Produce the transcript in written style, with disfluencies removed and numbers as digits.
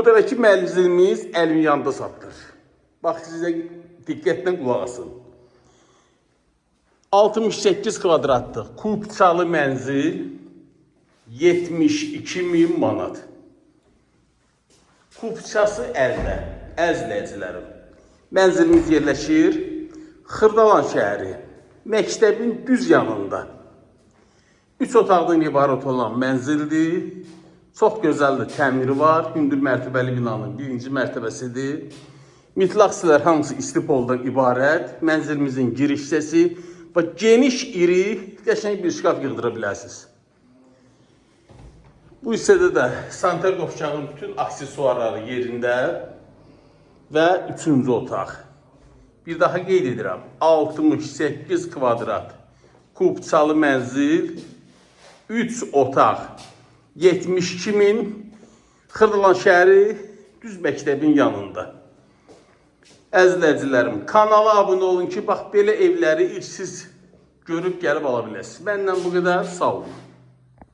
Ortadakı mənzilimiz Əlvinyanda satılır. Bax, sizə diqqətlə qulaq asın. 68 kvadratlıq kubçalı mənzil 72.000 manat. Kubçası əldə, əzləyicilərim. Mənzilimiz yerləşir Xırdalan şəhəri, məktəbin düz yanında. 3 otaqdan ibarət olan mənzildir. Çox gözəldir, təmiri var. Hündür mərtəbəli binanın birinci mərtəbəsidir. Mütləq hissələr hamısı istipoldan ibarət. Mənzilimizin giriş hissəsi və geniş, iri, qəşəng bir şkaf yığdıra bilərsiniz. Bu hissədə də sanitar qovşağın bütün aksesuarları yerində və 3-cü otaq. Bir daha qeyd edirəm, 68 kvadrat kubçalı mənzil, 3 otaq, 72.000, Xırdalan şəhəri, düz məktəbin yanında. Əzizləyicilərim, kanala abunə olun ki, bax belə evləri ilk siz görüb gəlib ala biləsiniz. Məndən bu qədər, sağ olun.